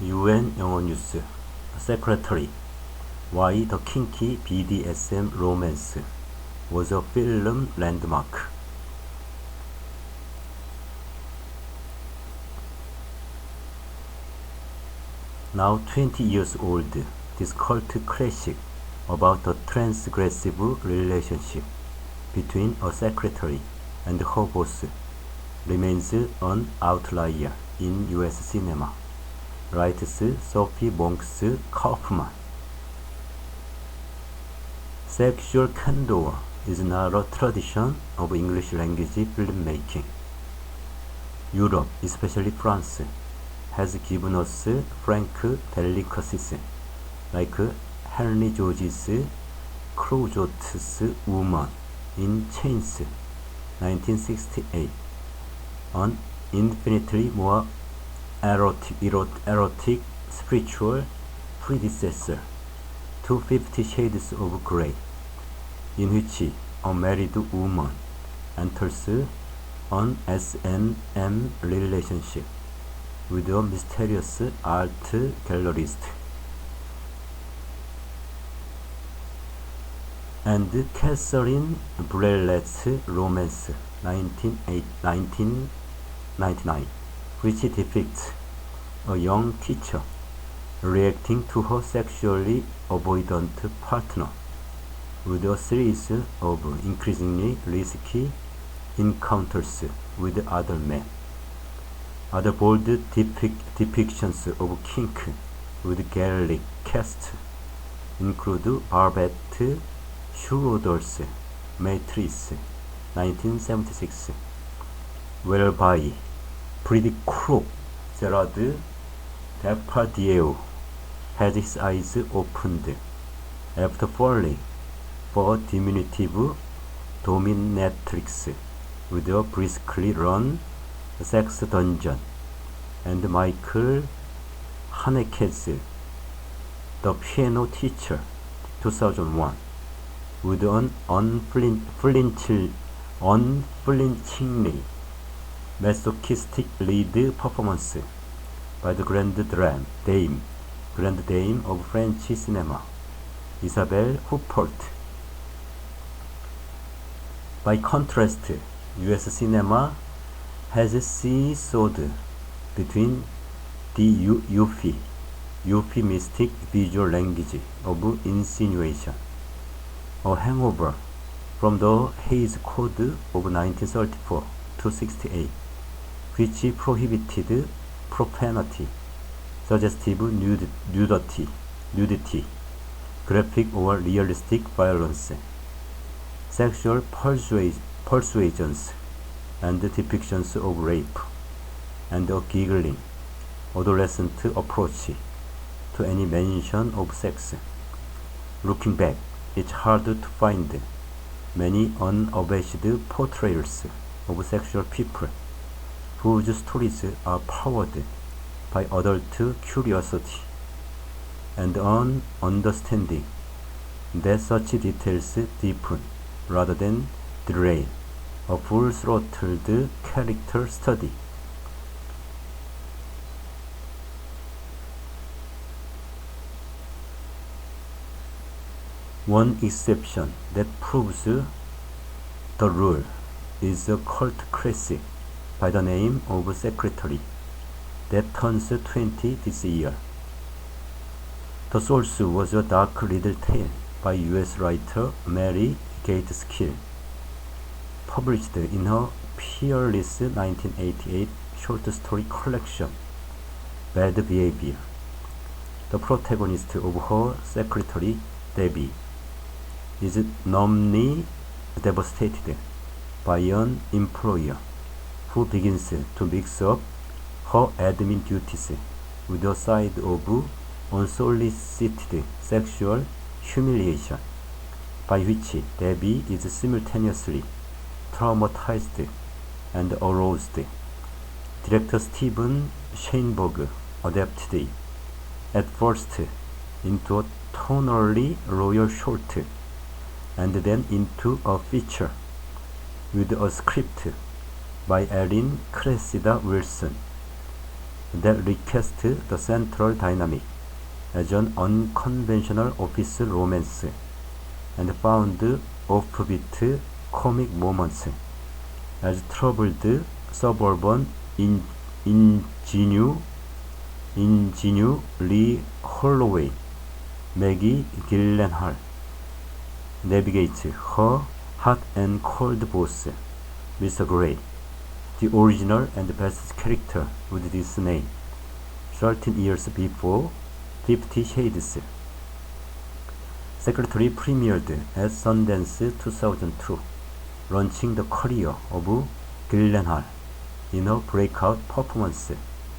UN 영어뉴스 Secretary Why the Kinky BDSM Romance was a film landmark. Now 20 years old, this cult classic about a transgressive relationship between a secretary and her boss remains an outlier in US cinema, writes Sophie Monks Kaufman. Sexual candor is not a tradition of English language filmmaking. Europe, especially France, has given us frank delicacies like Henry George's Crozat's Woman in Chains, 1968, an infinitely more erotic spiritual predecessor to 50 Shades of Grey, in which a married woman enters an S&M relationship with a mysterious art gallerist. And Catherine Breillat's Romance, 1999, which depicts a young teacher reacting to her sexually avoidant partner with a series of increasingly risky encounters with other men. Other bold depictions of kink with Gaelic cast include Barbet Schroeder's Matrice, 1976, whereby Pretty Crook Gerard Depardieu had his eyes opened after falling for a diminutive dominatrix with a briskly run sex dungeon, and Michael Haneke's The Piano Teacher, 2001, with an unflinchingly masochistic lead performance by the Grand Dame of French cinema, Isabelle Huppert. By contrast, US cinema has seesawed between the euphemistic visual language of insinuation, a hangover from the Hays Code of 1934 to 68, which prohibited profanity, suggestive nudity, graphic or realistic violence, sexual persuasions, and depictions of rape, and a giggling, adolescent approach to any mention of sex. Looking back, it's hard to find many unabashed portrayals of sexual people whose stories are powered by adult curiosity and an understanding that such details deepen rather than derail a full-throttled character study. One exception that proves the rule is a cult classic by the name of Secretary that turns 20 this year. The source was a dark little tale by US writer Mary Gateskill, published in her peerless 1988 short story collection, Bad Behavior. The protagonist of her secretary, Debbie, is numbly devastated by an employer who begins to mix up her admin duties with a side of unsolicited sexual humiliation, by which Debbie is simultaneously traumatized and aroused. Director Steven Sheinberg adapted it at first into a tonally royal short and then into a feature with a script by Erin Cressida Wilson that recast the central dynamic as an unconventional office romance and found offbeat comic moments as troubled suburban ingenue Lee Holloway, Maggie Gyllenhaal, navigates her hot and cold boss, Mr. Grey, the original and best character with this name, 13 years before 50 Shades. Secretary premiered at Sundance 2002, launching the career of Gyllenhaal in a breakout performance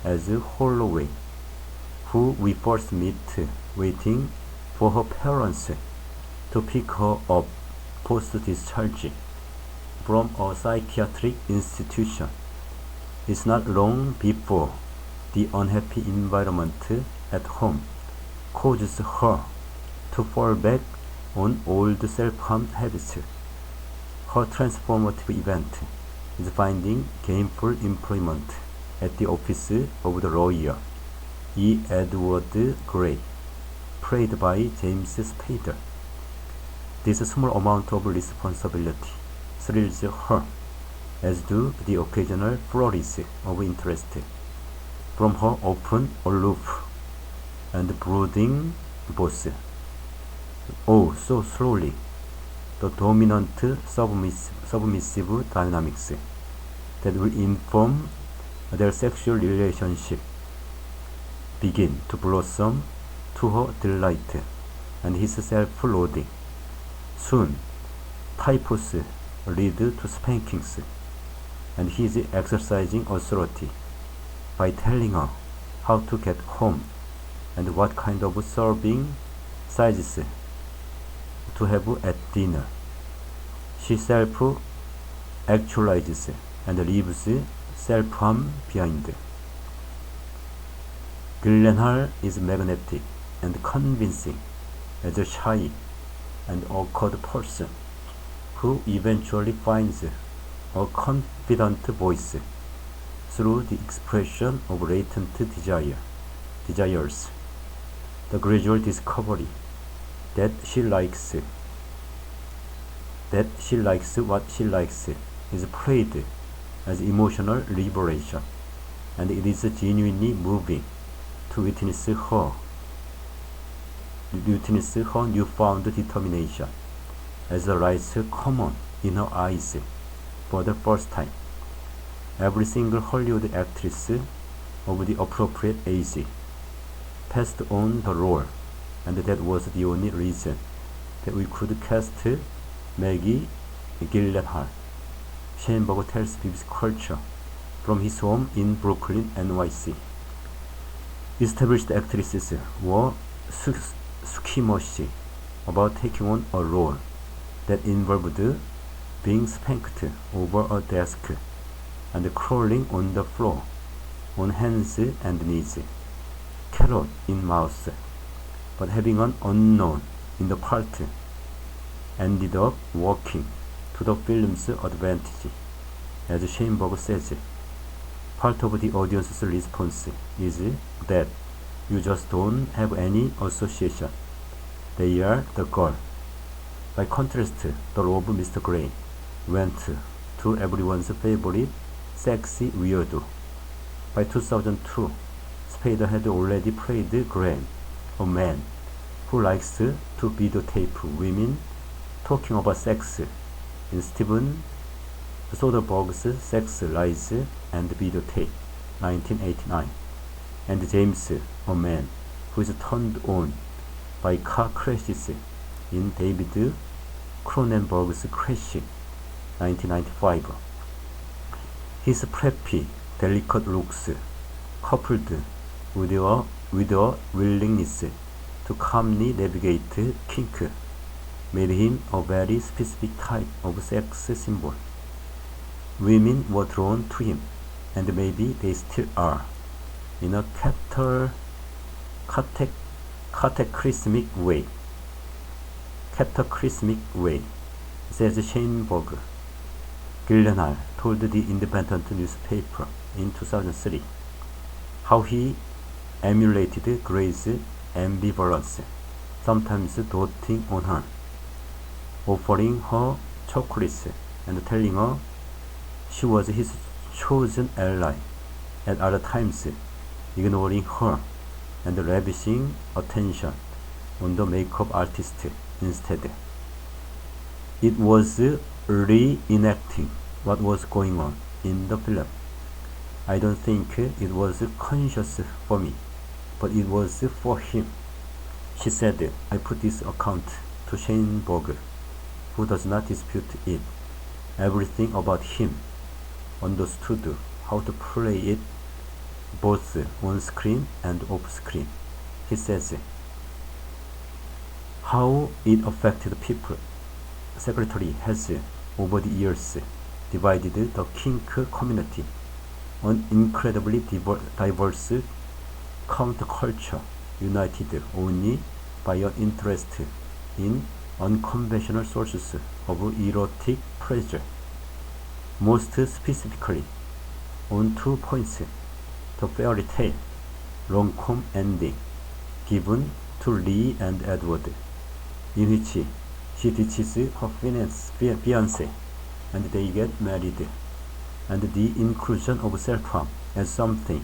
as Holloway, who we first meet waiting for her parents to pick her up post-discharge from a psychiatric institution. It's not long before the unhappy environment at home causes her to fall back on old self-harm habits. Her transformative event is finding gainful employment at the office of the lawyer E. Edward Grey, played by James Spader. This small amount of responsibility thrills her, as do the occasional flurries of interest from her often aloof and brooding boss. Oh, so slowly, the dominant submissive dynamics that will inform their sexual relationship begin to blossom to her delight and his self-loathing. Soon, typhus lead to spankings, and he is exercising authority by telling her how to get home and what kind of serving sizes to have at dinner. She self-actualizes and leaves self-harm behind. Gyllenhaal is magnetic and convincing as a shy and awkward person who eventually finds a confident voice through the expression of latent desires. The gradual discovery that she likes what she likes is played as emotional liberation, and it is genuinely moving to witness her newfound determination as the lights come on in her eyes for the first time. Every single Hollywood actress of the appropriate age passed on the role, and that was the only reason that we could cast Maggie Gyllenhaal. Schoenberg tells vivid culture from his home in Brooklyn, NYC. Established actresses were squeamish about taking on a role that involved being spanked over a desk and crawling on the floor on hands and knees, carrot in mouth. But having an unknown in the part ended up working to the film's advantage. As Schoenberg says, part of the audience's response is that you just don't have any association. They are the girl. By contrast, the role of Mr. Grey went to everyone's favorite sexy weirdo. By 2002, Spader had already played Graham, a man who likes to videotape women talking about sex in Steven Soderbergh's Sex, Lies, and Videotape, 1989, and James, a man who is turned on by car crashes in David Cronenberg's Crashing, 1995. His preppy, delicate looks, coupled with a willingness to calmly navigate kink, made him a very specific type of sex symbol. Women were drawn to him, and maybe they still are, in a cataclysmic way, says Schoenberg. Gyllenhaal told the Independent newspaper in 2003 how he emulated Gray's ambivalence, sometimes doting on her, offering her chocolates and telling her she was his chosen ally, at other times ignoring her and lavishing attention on the makeup artist instead. It was reenacting what was going on in the film. I don't think it was conscious for me, but it was for him. She said, I put this account to Sheinberg, who does not dispute it. Everything about him, understood how to play it both on screen and off screen. He says, how it affected people. Secretary has, over the years, divided the kink community, an incredibly diverse counterculture united only by an interest in unconventional sources of erotic pleasure. Most specifically, on 2 points, the fairy tale rom-com ending given to Lee and Edward, in which she ditches her fiancé and they get married, and the inclusion of self-harm as something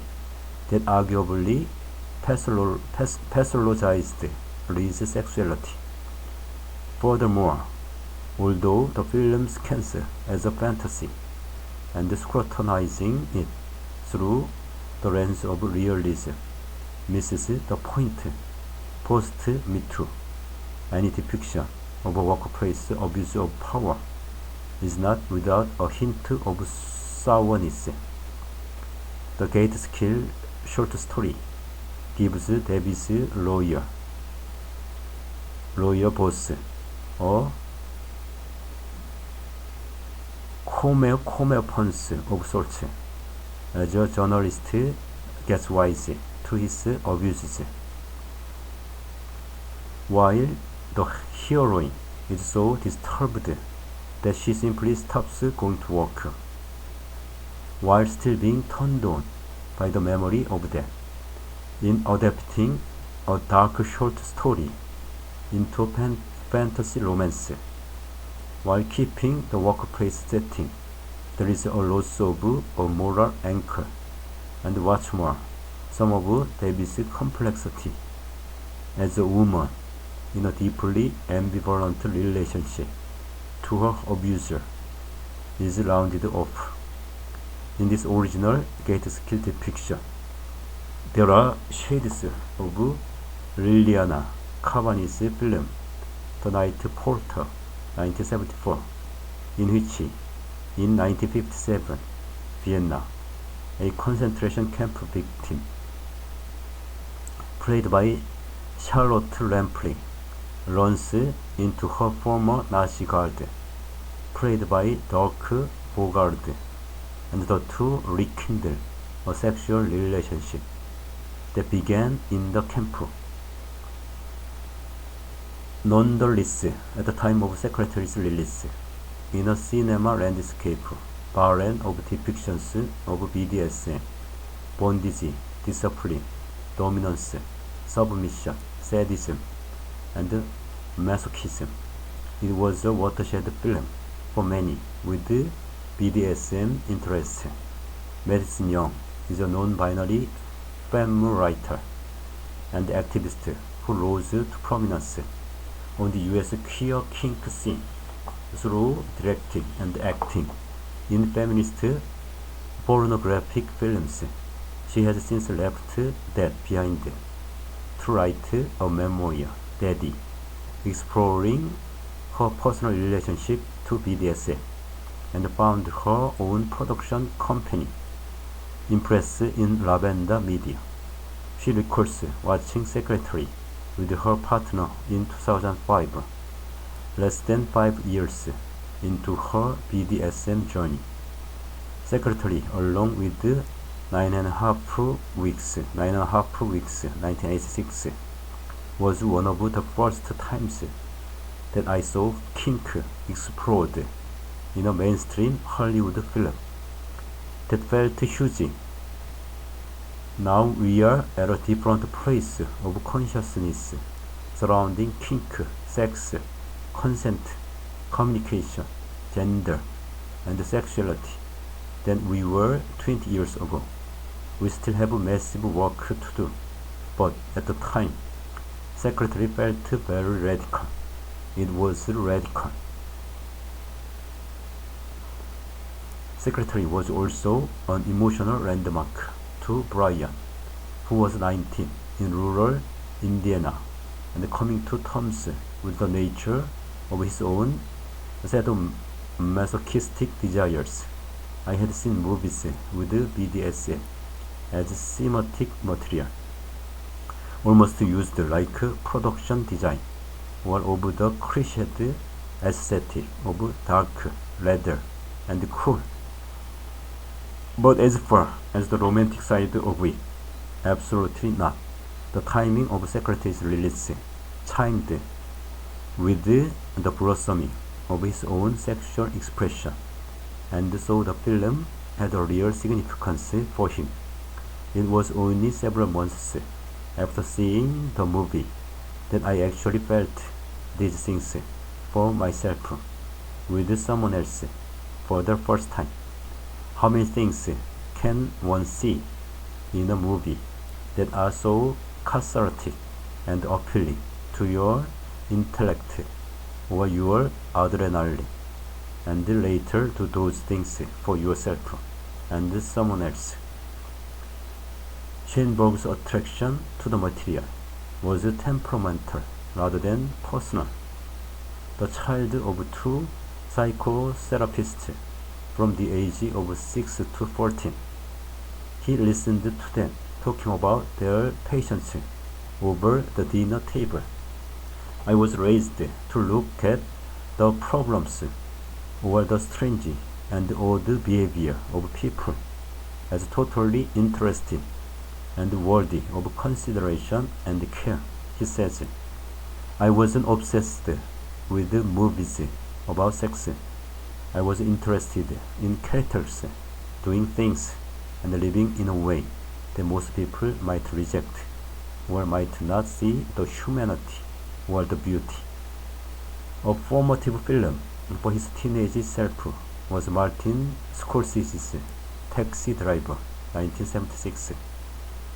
that arguably pathologized Lee's sexuality. Furthermore, although the film's cancer as a fantasy and scrutinizing it through the lens of realism misses the point. Post-Me Too, any depiction of a workplace abuse of power is not without a hint of sourness. The Gateskill short story gives Debbie's lawyer boss a comeuppance of sorts as a journalist gets wise to his abuses, while the heroine is so disturbed that she simply stops going to work, while still being turned on by the memory of that. In adapting a dark short story into a fantasy romance, while keeping the workplace setting, there is a loss of a moral anchor, and what's more, some of Debbie's complexity as a woman in a deeply ambivalent relationship to her abuser is rounded off. In this original Gateskill depiction, there are shades of Liliana Cavani's film The Night Porter, 1974, in which, in 1957, Vienna, a concentration camp victim, played by Charlotte Rampling, runs into her former Nazi guard, played by Dirk Bogarde, and the two rekindle a sexual relationship that began in the camp. Nonetheless, at the time of Secretary's release, in a cinema landscape barren of depictions of BDSM, bondage, discipline, dominance, submission, sadism, and masochism, it was a watershed film for many with BDSM interests. Madison Young is a non-binary femme writer and activist who rose to prominence on the US queer kink scene through directing and acting in feminist pornographic films. She has since left that behind to write a memoir, Daddy, exploring her personal relationship to BDSM, and found her own production company, Impress in Lavender Media. She recalls watching Secretary with her partner in 2005, less than 5 years into her BDSM journey. Secretary, along with 9.5 Weeks, 1986, was one of the first times that I saw kink explored in a mainstream Hollywood film. That felt huge Now we are at a different place of consciousness surrounding kink, sex, consent, communication, gender, and sexuality than we were 20 years ago. We still have massive work to do, but at the time, Secretary felt very radical. It was radical. Secretary was also an emotional landmark to Brian, who was 19 in rural Indiana and coming to terms with the nature of his own sadomasochistic desires. I had seen movies with BDSM as thematic material, almost used like production design, or of the cliched aesthetic of dark, leather, and cool. But as far as the romantic side of it, absolutely not. The timing of Secretary's release chimed with the blossoming of his own sexual expression, and so the film had a real significance for him. It was only several months after seeing the movie that I actually felt these things for myself with someone else for the first time. How many things can one see in a movie that are so cathartic and appealing to your intellect or your adrenaline, and later do those things for yourself and someone else? Schoenberg's attraction to the material was temperamental rather than personal. The child of two psychotherapists from the age of 6 to 14, he listened to them talking about their patients over the dinner table. I was raised to look at the problems or the strange and odd behavior of people as totally interesting and worthy of consideration and care, he says. I wasn't obsessed with movies about sex. I was interested in characters doing things and living in a way that most people might reject or might not see the humanity or the beauty. A formative film for his teenage self was Martin Scorsese's Taxi Driver, 1976,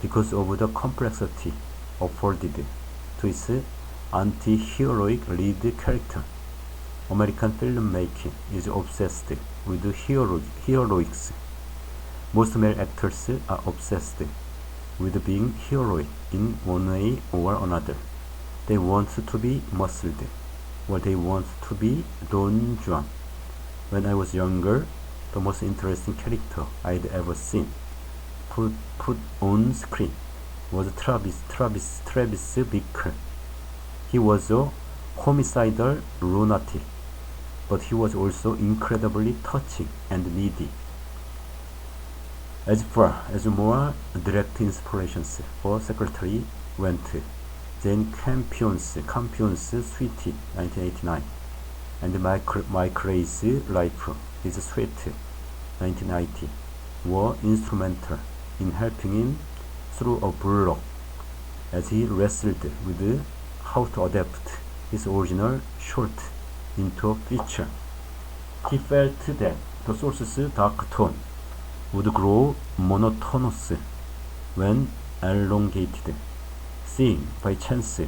because of the complexity afforded to its anti-heroic lead character. American filmmaking is obsessed with heroics. Most male actors are obsessed with being heroic in one way or another. They want to be muscled, or they want to be Don Juan. When I was younger, the most interesting character I'd ever seen put on screen was Travis Bickle. He was a homicidal lunatic, but he was also incredibly touching and needy. As far as more direct inspirations for Secretary went, Jane Campion's Sweetie, 1989, and Mike Ray's Life is Sweet, 1990, were instrumental in helping him through a block as he wrestled with how to adapt his original short into a feature. He felt that the source's dark tone would grow monotonous when elongated. Seeing by chance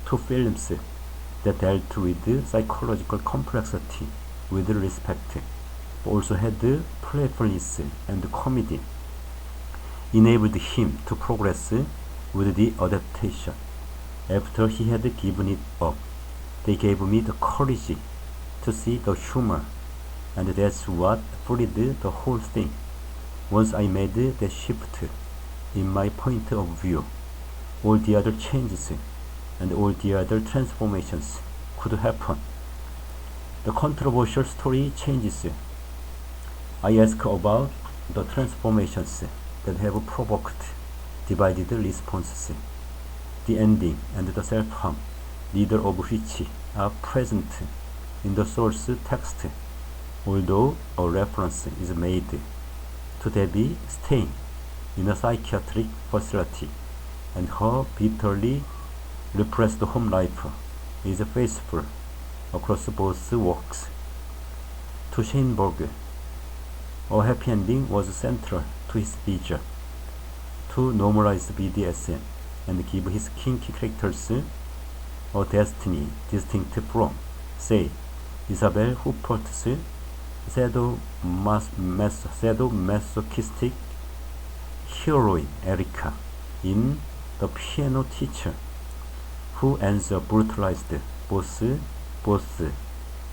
two films that dealt with psychological complexity with respect, but also had playfulness and comedy, enabled him to progress with the adaptation. After he had given it up, they gave me the courage to see the humor, and that's what freed the whole thing. Once I made that shift in my point of view, all the other changes and all the other transformations could happen. The controversial story changes. I ask about the transformations that have provoked divided responses. The ending and the self-harm, neither of which are present in the source text, although a reference is made to Debbie Stein in a psychiatric facility, and her bitterly repressed home life is faithful across both works. To Sheinberg, a happy ending was central to his vision to normalize BDSM and give his kinky characters a destiny distinct from, say, Isabel Huppert's sadomasochistic heroine Erica in The Piano Teacher, who ends up brutalized both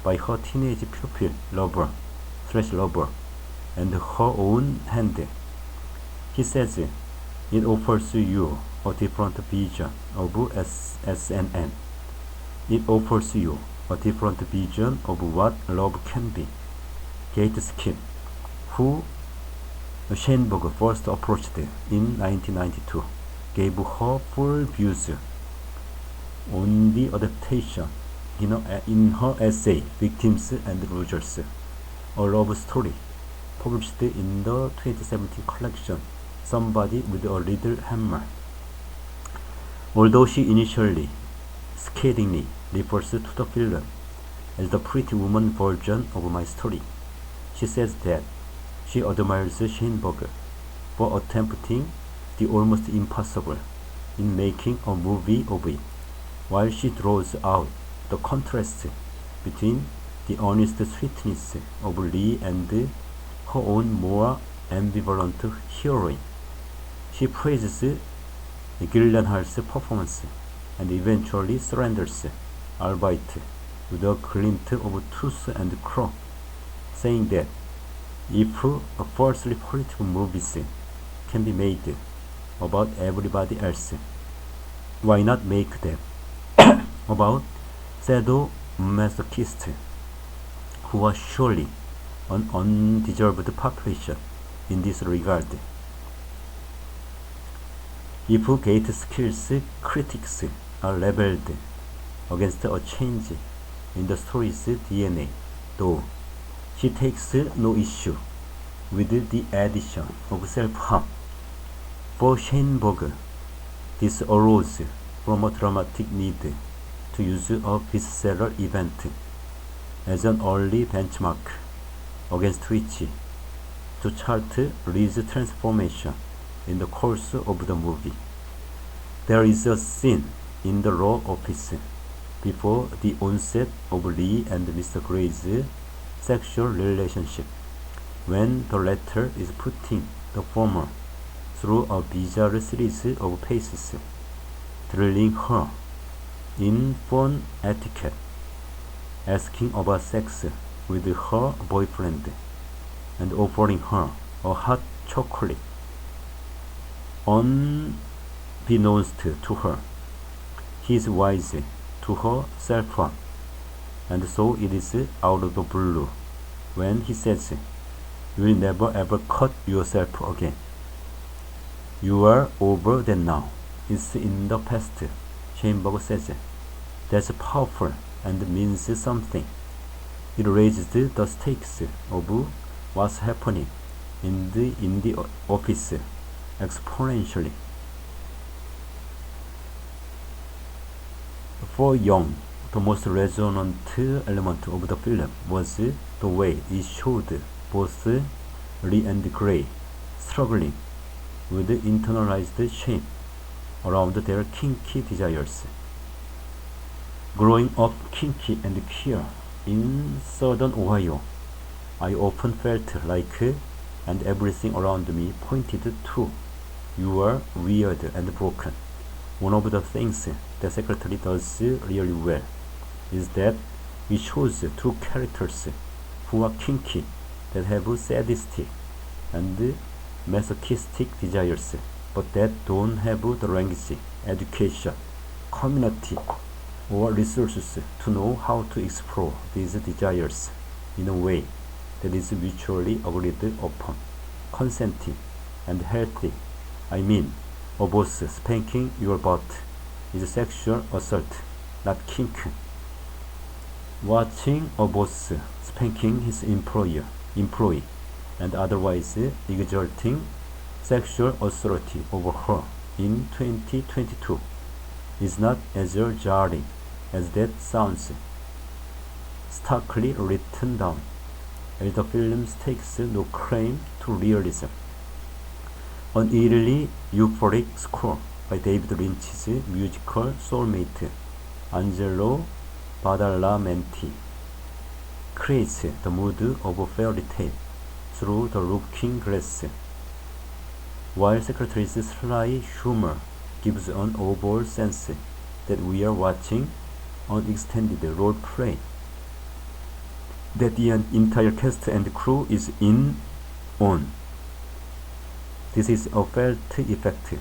by her teenage pupil lover and her own hand. He says it offers you a different vision of SNN. It offers you a different vision of what love can be. Kate Skin, who Sheinberg first approached in 1992, gave her full views on the adaptation in her essay Victims and Losers, a love story published in the 2017 collection Somebody with a Little Hammer. Although she initially scathingly refers to the film as the Pretty Woman version of my story, she says that she admires Sheinberg for attempting the almost impossible in making a movie of it, while she draws out the contrast between the honest sweetness of Lee and her own more ambivalent heroine. She praises Gyllenhaal's performance and eventually surrenders, albeit with a glint of tooth and claw, saying that if falsely political movies can be made about everybody else, why not make them about sadomasochists, who are surely an undeserved population in this regard. If Gateskill's critics are labeled against a change in the story's DNA, though, she takes no issue with the addition of self-harm. For Sheinberg, this arose from a dramatic need to use a bestseller event as an early benchmark against which to chart Lee's transformation in the course of the movie. There is a scene in the law office before the onset of Lee and Mr. Gray's sexual relationship, when the latter is putting the former through a bizarre series of paces, drilling her in phone etiquette, asking about sex with her boyfriend, and offering her a hot chocolate. Unbeknownst to her, he is wise to her self-harm, and so it is out of the blue when he says, "You will never ever cut yourself again. You are over that now. It's in the past," Sheinberg says. That's powerful and means something. It raises the stakes of what's happening in the office exponentially. For Young, the most resonant element of the film was the way it showed both Lee and Gray struggling with internalized shame around their kinky desires. Growing up kinky and queer in southern Ohio, I often felt like, and everything around me pointed to, you are weird and broken. One of the things the Secretary does really well is that we chose two characters who are kinky, that have sadistic and masochistic desires, but that don't have the language, education, community, or resources to know how to explore these desires in a way that is mutually agreed upon, consenting, and healthy. I mean, a boss spanking your butt is sexual assault, not kink. Watching a boss spanking his employee and otherwise exerting sexual authority over her in 2022 is not as jarring as that sounds. Starkly written down, as the film takes no claim to realism. An eerily euphoric score by David Lynch's musical soulmate Angelo Badalamenti creates the mood of a fairy tale through the looking glass, while Secretary's sly humor gives an overall sense that we are watching an extended role play, that the entire cast and crew is in on. This is a felt effect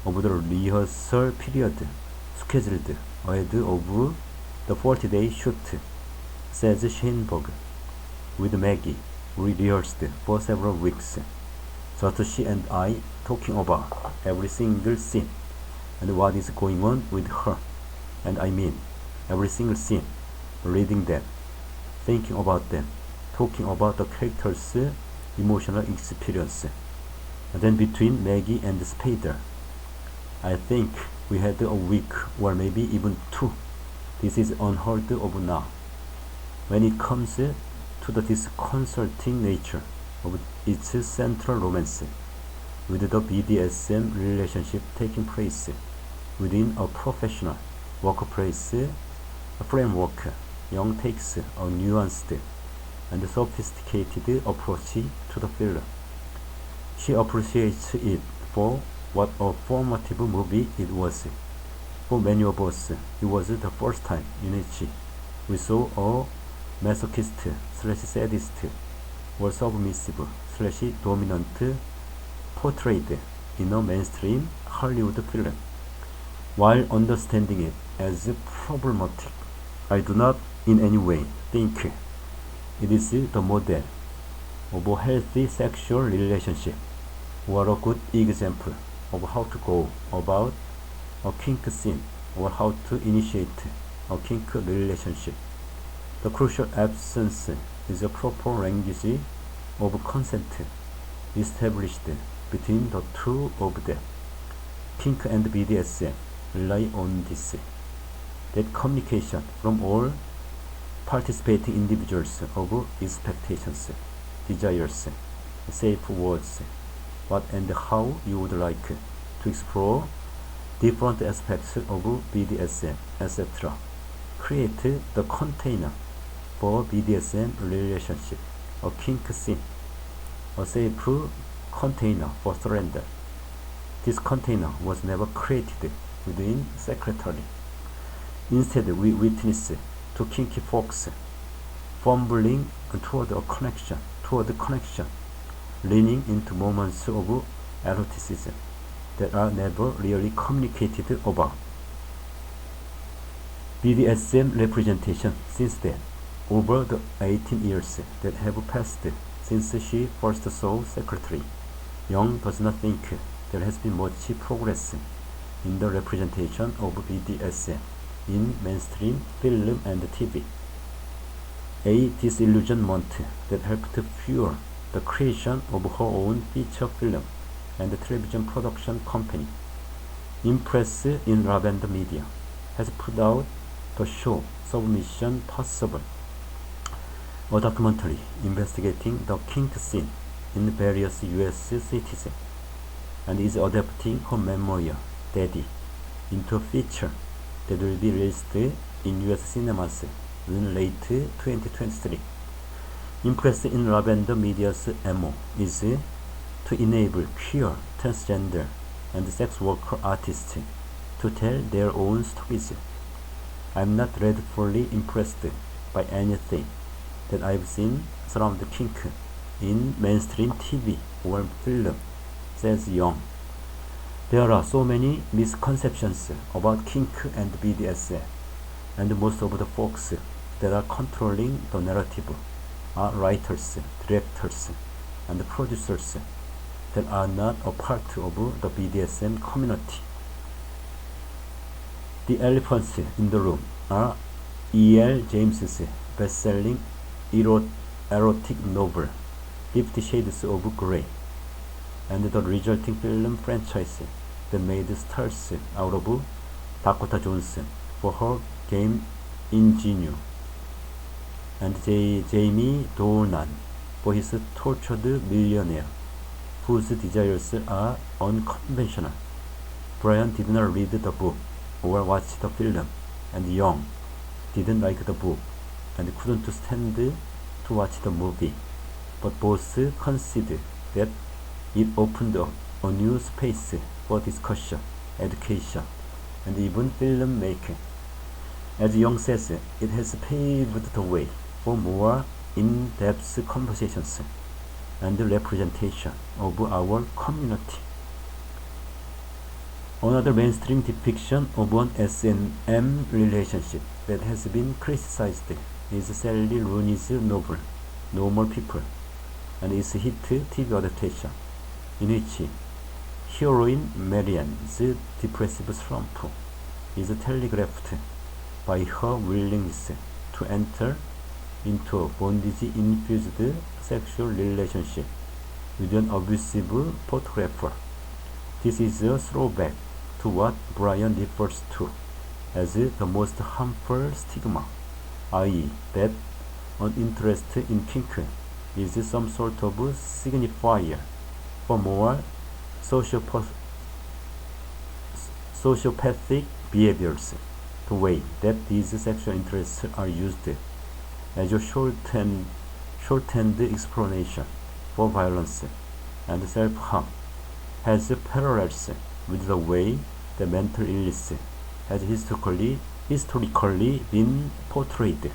of the rehearsal period scheduled ahead of the 40-day shoot, says Sheinberg. With Maggie, we rehearsed for several weeks, Satoshi and I talking about every single scene and what is going on with her, and I mean every single scene, reading them, thinking about them, talking about the characters' emotional experience. And then between Maggie and Spader, I think we had a week or maybe even two. This is unheard of now. When it comes to the disconcerting nature of its central romance, with the BDSM relationship taking place within a professional workplace framework, Young takes a nuanced and sophisticated approach to the film. She appreciates it for what a formative movie it was. For many of us, it was the first time in which we saw a masochist/sadist or submissive/dominant portrayed in a mainstream Hollywood film. While understanding it as problematic, I do not in any way think it is the model of a healthy sexual relationship or a good example of how to go about a kink scene or how to initiate a kink relationship. The crucial absence is a proper language of consent established between the two of them. Kink and BDSM rely on this, that communication from all participating individuals of expectations, desires, safe words, what and how you would like to explore different aspects of BDSM, etc. Create the container for BDSM relationship, a kink scene, a safe container for surrender. This container was never created within Secretary. Instead, we witness two kinky folks fumbling toward connection, leaning into moments of eroticism that are never really communicated about. BDSM representation since then, over the 18 years that have passed since she first saw Secretary, Young does not think there has been much progress in the representation of BDSM in mainstream film and TV. A disillusionment that helped fuel the creation of her own feature film and television production company, Impress in Lavender Media, has put out the show Submission Possible, a documentary investigating the kink scene in various U.S. cities, and is adapting her memoir, Daddy, into a feature that will be released in U.S. cinemas in late 2023. Impress in Lavender Media's MO is to enable queer, transgender, and sex worker artists to tell their own stories. I'm not dreadfully impressed by anything that I've seen surround kink in mainstream TV or film, says Young. There are so many misconceptions about kink and BDSM, and most of the folks that are controlling the narrative are writers, directors, and producers that are not a part of the BDSM community. The elephants in the room are E.L. James's best-selling erotic novel, 50 Shades of Grey, and the resulting film franchise that made stars out of Dakota Johnson for her game Ingenue, and Jamie Dornan for his tortured millionaire, whose desires are unconventional. Brian did not read the book or watch the film, and Young didn't like the book and couldn't stand to watch the movie, but both conceded that it opened up a new space for discussion, education, and even filmmaking. As Young says, it has paved the way for more in-depth conversations and representation of our community. Another mainstream depiction of an S&M relationship that has been criticized is Sally Rooney's novel Normal People and its hit TV adaptation, in which heroine Marianne's depressive slump is telegraphed by her willingness to enter into a bondage-infused sexual relationship with an abusive photographer. This is a throwback to what Brian refers to as the most harmful stigma, i.e. that an interest in kinky is some sort of signifier for more sociopathic behaviors, the way that these sexual interests are used as a shortened explanation for violence and self-harm has parallels with the way the mental illness has historically been portrayed.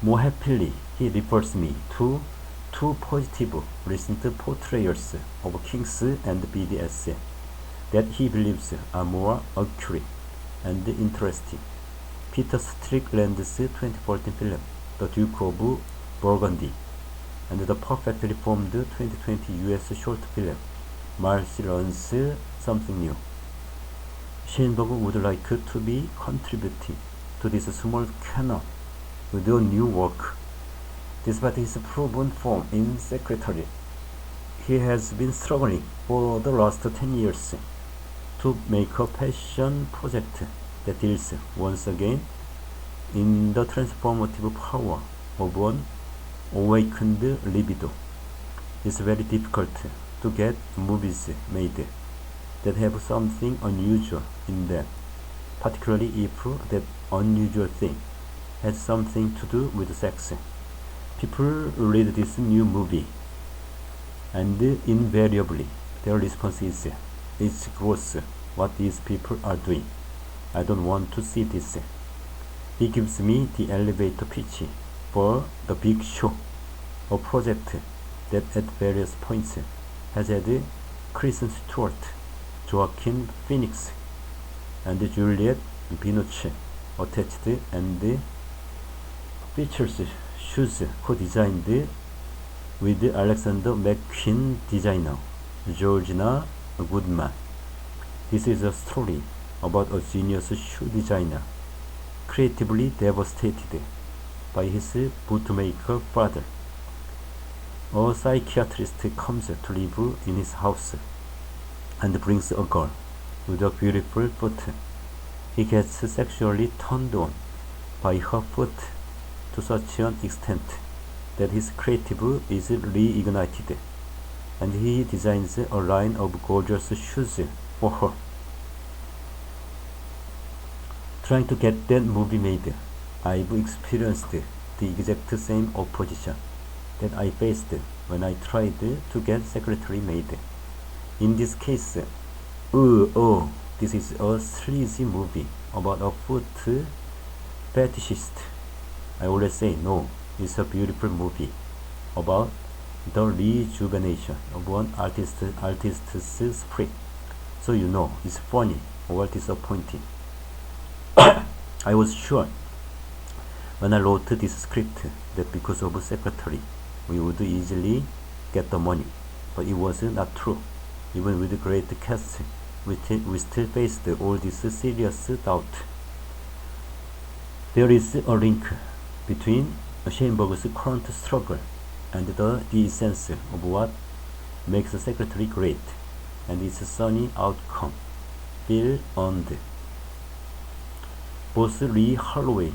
More happily, he refers me to two positive recent portrayals of kinks and BDSM that he believes are more accurate and interesting. Peter Strickland's 2014 film, The Duke of Burgundy, and the perfectly formed 2020 US short film, Marcy Learns Something New. Schoenberg would like to be contributing to this small canon with a new work. Despite his proven form in secretary, he has been struggling for the last 10 years to make a passion project that deals once again in the transformative power of an awakened libido. It's very difficult to get movies made that have something unusual in them, particularly if that unusual thing has something to do with sex. People read this new movie, and invariably their response is, "It's gross what these people are doing. I don't want to see this." He gives me the elevator pitch for The Big Show, a project that at various points has had Kristen Stewart, Joaquin Phoenix, and Juliette Binoche attached, and features shoes co-designed with Alexander McQueen designer Georgina Goodman. This is a story about a genius shoe designer creatively devastated by his bootmaker father. A psychiatrist comes to live in his house and brings a girl with a beautiful foot. He gets sexually turned on by her foot to such an extent that his creative is reignited, and he designs a line of gorgeous shoes for her. Trying to get that movie made, I've experienced the exact same opposition that I faced when I tried to get Secretary made. In this case, this is a sleazy movie about a foot fetishist. I always say no, it's a beautiful movie about the rejuvenation of an artist's spirit. So you know, it's funny or disappointing. I was sure when I wrote this script that because of Secretary, we would easily get the money, but it was not true. Even with great cast, we still faced all this serious doubt. There is a link between Schoenberg's current struggle and the essence of what makes a secretary great, and its sunny outcome feel earned. Both Lee Holloway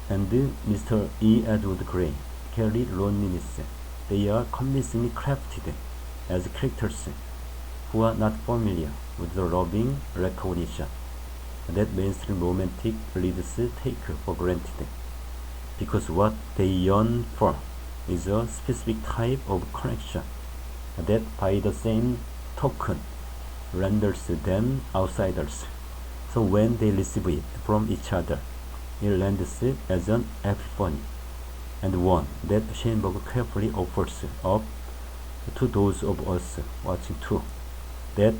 and Mr. E. Edward Gray carry loneliness. They are convincingly crafted as characters who are not familiar with the loving recognition that mainstream romantic leads take for granted, because what they yearn for is a specific type of connection that by the same token renders them outsiders. So when they receive it from each other, it lands as an epiphany, and one that Schoenberg carefully offers up to those of us watching too, that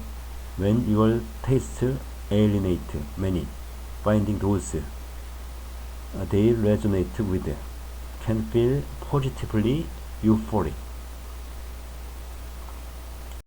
when your tastes alienate many, finding those they resonate with can feel positively euphoric.